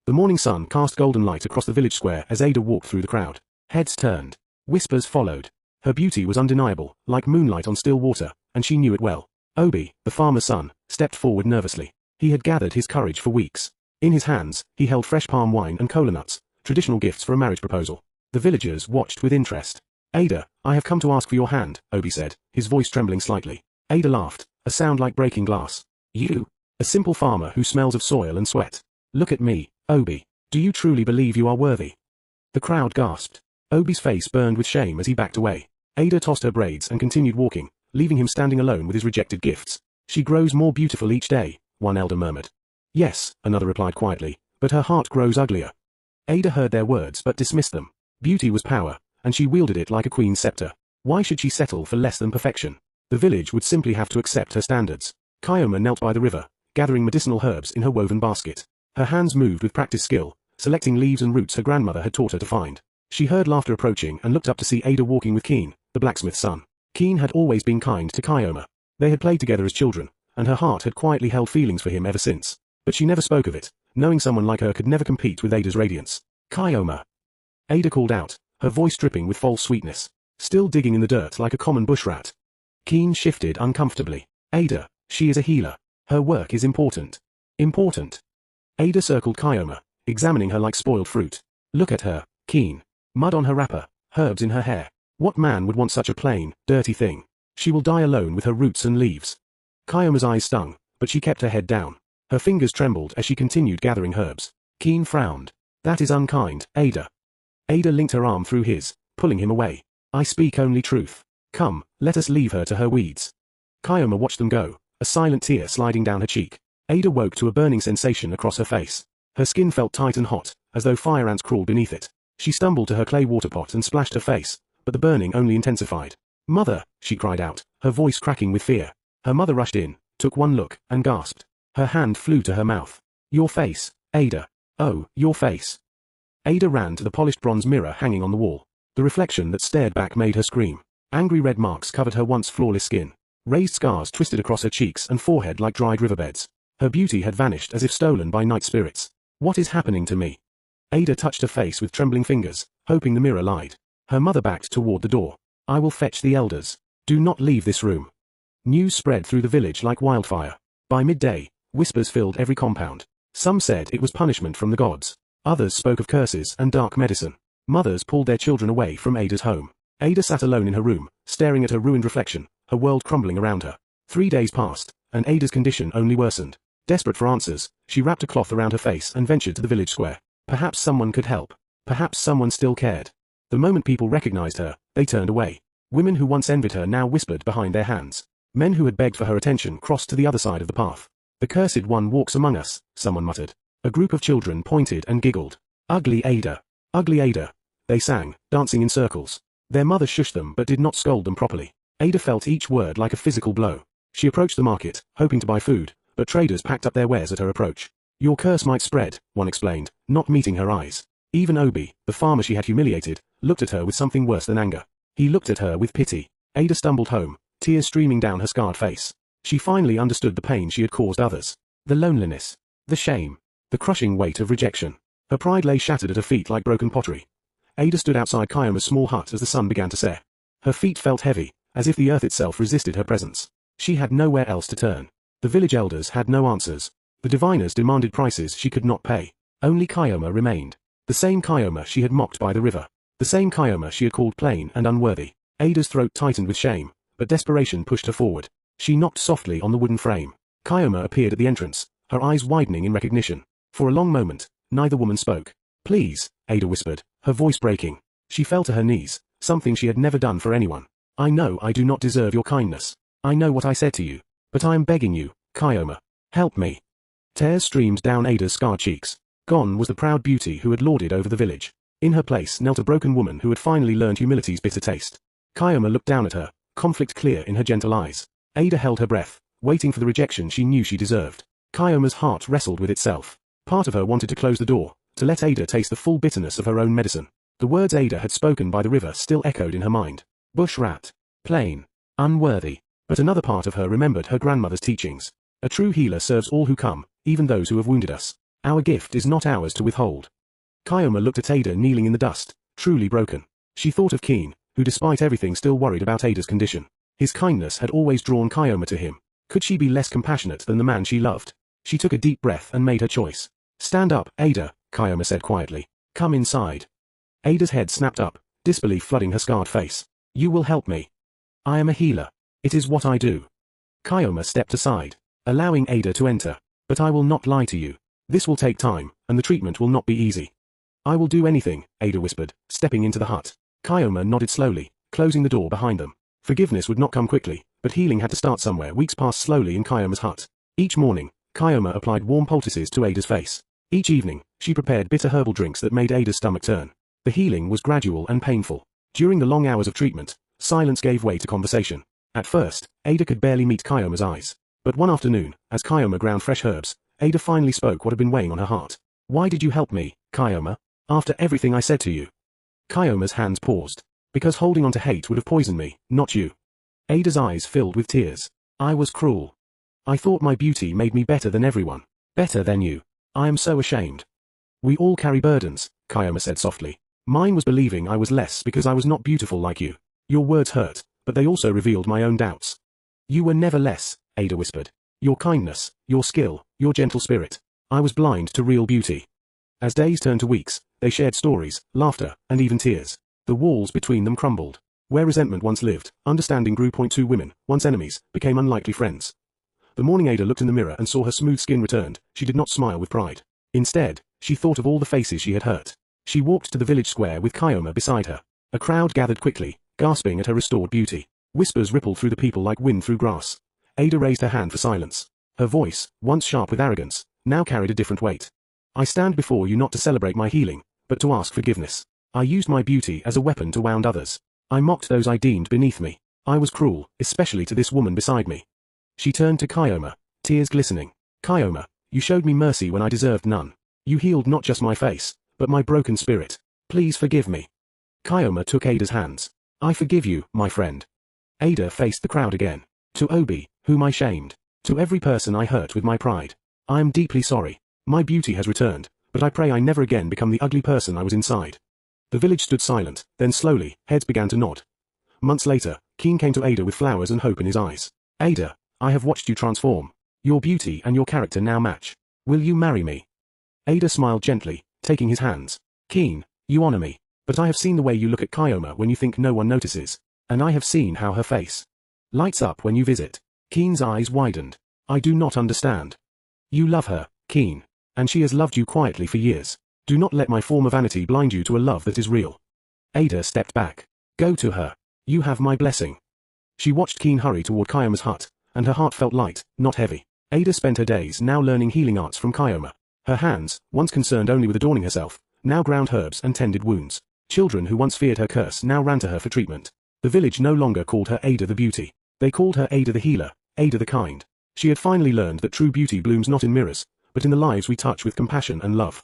The morning sun cast golden light across the village square as Ada walked through the crowd. Heads turned. Whispers followed. Her beauty was undeniable, like moonlight on still water, and she knew it well. Obi, the farmer's son, stepped forward nervously. He had gathered his courage for weeks. In his hands, he held fresh palm wine and kola nuts, traditional gifts for a marriage proposal. The villagers watched with interest. Ada, I have come to ask for your hand, Obi said, his voice trembling slightly. Ada laughed, a sound like breaking glass. You? A simple farmer who smells of soil and sweat. Look at me, Obi. Do you truly believe you are worthy? The crowd gasped. Obi's face burned with shame as he backed away. Ada tossed her braids and continued walking, leaving him standing alone with his rejected gifts. She grows more beautiful each day, one elder murmured. Yes, another replied quietly, but her heart grows uglier. Ada heard their words but dismissed them. Beauty was power, and she wielded it like a queen's scepter. Why should she settle for less than perfection? The village would simply have to accept her standards. Kyoma knelt by the river, gathering medicinal herbs in her woven basket. Her hands moved with practiced skill, selecting leaves and roots her grandmother had taught her to find. She heard laughter approaching and looked up to see Ada walking with Keen, the blacksmith's son. Keen had always been kind to Kyoma. They had played together as children, and her heart had quietly held feelings for him ever since. But she never spoke of it, knowing someone like her could never compete with Ada's radiance. Kyoma. Ada called out, her voice dripping with false sweetness. Still digging in the dirt like a common bush rat. Keen shifted uncomfortably. Ada, she is a healer. Her work is important. Important. Ada circled Kyoma, examining her like spoiled fruit. Look at her, Keen. Mud on her wrapper, herbs in her hair. What man would want such a plain, dirty thing? She will die alone with her roots and leaves. Kyoma's eyes stung, but she kept her head down. Her fingers trembled as she continued gathering herbs. Keen frowned. That is unkind, Ada. Ada linked her arm through his, pulling him away. I speak only truth. Come, let us leave her to her weeds. Kyoma watched them go, a silent tear sliding down her cheek. Ada woke to a burning sensation across her face. Her skin felt tight and hot, as though fire ants crawled beneath it. She stumbled to her clay water pot and splashed her face, but the burning only intensified. Mother, she cried out, her voice cracking with fear. Her mother rushed in, took one look, and gasped. Her hand flew to her mouth. Your face, Ada. Oh, your face. Ada ran to the polished bronze mirror hanging on the wall. The reflection that stared back made her scream. Angry red marks covered her once flawless skin. Raised scars twisted across her cheeks and forehead like dried riverbeds. Her beauty had vanished as if stolen by night spirits. What is happening to me? Ada touched her face with trembling fingers, hoping the mirror lied. Her mother backed toward the door. I will fetch the elders. Do not leave this room. News spread through the village like wildfire. By midday, whispers filled every compound. Some said it was punishment from the gods. Others spoke of curses and dark medicine. Mothers pulled their children away from Ada's home. Ada sat alone in her room, staring at her ruined reflection, her world crumbling around her. 3 days passed, and Ada's condition only worsened. Desperate for answers, she wrapped a cloth around her face and ventured to the village square. Perhaps someone could help. Perhaps someone still cared. The moment people recognized her, they turned away. Women who once envied her now whispered behind their hands. Men who had begged for her attention crossed to the other side of the path. The cursed one walks among us, someone muttered. A group of children pointed and giggled. Ugly Ada. Ugly Ada. They sang, dancing in circles. Their mother shushed them but did not scold them properly. Ada felt each word like a physical blow. She approached the market, hoping to buy food, but traders packed up their wares at her approach. Your curse might spread, one explained, not meeting her eyes. Even Obi, the farmer she had humiliated, looked at her with something worse than anger. He looked at her with pity. Ada stumbled home, tears streaming down her scarred face. She finally understood the pain she had caused others. The loneliness. The shame. The crushing weight of rejection. Her pride lay shattered at her feet like broken pottery. Ada stood outside Kyoma's small hut as the sun began to set. Her feet felt heavy, as if the earth itself resisted her presence. She had nowhere else to turn. The village elders had no answers. The diviners demanded prices she could not pay. Only Kyoma remained. The same Kyoma she had mocked by the river. The same Kyoma she had called plain and unworthy. Ada's throat tightened with shame, but desperation pushed her forward. She knocked softly on the wooden frame. Kyoma appeared at the entrance, her eyes widening in recognition. For a long moment, neither woman spoke. Please, Ada whispered, her voice breaking. She fell to her knees, something she had never done for anyone. I know I do not deserve your kindness. I know what I said to you. But I am begging you, Kyoma. Help me. Tears streamed down Ada's scarred cheeks. Gone was the proud beauty who had lorded over the village. In her place knelt a broken woman who had finally learned humility's bitter taste. Kyoma looked down at her, conflict clear in her gentle eyes. Ada held her breath, waiting for the rejection she knew she deserved. Kyoma's heart wrestled with itself. Part of her wanted to close the door, to let Ada taste the full bitterness of her own medicine. The words Ada had spoken by the river still echoed in her mind. Bush rat. Plain. Unworthy. But another part of her remembered her grandmother's teachings. A true healer serves all who come, even those who have wounded us. Our gift is not ours to withhold. Kioma looked at Ada kneeling in the dust, truly broken. She thought of Keen, who despite everything still worried about Ada's condition. His kindness had always drawn Kioma to him. Could she be less compassionate than the man she loved? She took a deep breath and made her choice. Stand up, Ada, Kioma said quietly. Come inside. Ada's head snapped up, disbelief flooding her scarred face. You will help me. I am a healer. It is what I do. Kioma stepped aside, allowing Ada to enter. But I will not lie to you. This will take time, and the treatment will not be easy. I will do anything, Ada whispered, stepping into the hut. Kioma nodded slowly, closing the door behind them. Forgiveness would not come quickly, but healing had to start somewhere. Weeks passed slowly in Kioma's hut. Each morning, Kioma applied warm poultices to Ada's face. Each evening, she prepared bitter herbal drinks that made Ada's stomach turn. The healing was gradual and painful. During the long hours of treatment, silence gave way to conversation. At first, Ada could barely meet Kioma's eyes. But one afternoon, as Kioma ground fresh herbs, Ada finally spoke what had been weighing on her heart. Why did you help me, Kioma? After everything I said to you. Kioma's hands paused. Because holding on to hate would have poisoned me, not you. Ada's eyes filled with tears. I was cruel. I thought my beauty made me better than everyone. Better than you. I am so ashamed. We all carry burdens, Kioma said softly. Mine was believing I was less because I was not beautiful like you. Your words hurt, but they also revealed my own doubts. You were never less, Ada whispered. Your kindness, your skill, your gentle spirit. I was blind to real beauty. As days turned to weeks, they shared stories, laughter, and even tears. The walls between them crumbled. Where resentment once lived, understanding grew. Two women, once enemies, became unlikely friends. The morning Ada looked in the mirror and saw her smooth skin returned, she did not smile with pride. Instead, she thought of all the faces she had hurt. She walked to the village square with Kioma beside her. A crowd gathered quickly, gasping at her restored beauty. Whispers rippled through the people like wind through grass. Ada raised her hand for silence. Her voice, once sharp with arrogance, now carried a different weight. I stand before you not to celebrate my healing, but to ask forgiveness. I used my beauty as a weapon to wound others. I mocked those I deemed beneath me. I was cruel, especially to this woman beside me. She turned to Kioma, tears glistening. Kioma, you showed me mercy when I deserved none. You healed not just my face, but my broken spirit. Please forgive me. Kioma took Ada's hands. I forgive you, my friend. Ada faced the crowd again. To Obi, whom I shamed. To every person I hurt with my pride. I am deeply sorry. My beauty has returned, but I pray I never again become the ugly person I was inside. The village stood silent, then slowly, heads began to nod. Months later, Keen came to Ada with flowers and hope in his eyes. Ada, I have watched you transform. Your beauty and your character now match. Will you marry me? Ada smiled gently, taking his hands. Keen, you honor me, but I have seen the way you look at Kioma when you think no one notices. And I have seen how her face lights up when you visit. Keen's eyes widened. I do not understand. You love her, Keen, and she has loved you quietly for years. Do not let my former vanity blind you to a love that is real. Ada stepped back. Go to her. You have my blessing. She watched Keen hurry toward Kioma's hut, and her heart felt light, not heavy. Ada spent her days now learning healing arts from Kioma. Her hands, once concerned only with adorning herself, now ground herbs and tended wounds. Children who once feared her curse now ran to her for treatment. The village no longer called her Ada the Beauty. They called her Ada the Healer, Ada the Kind. She had finally learned that true beauty blooms not in mirrors, but in the lives we touch with compassion and love.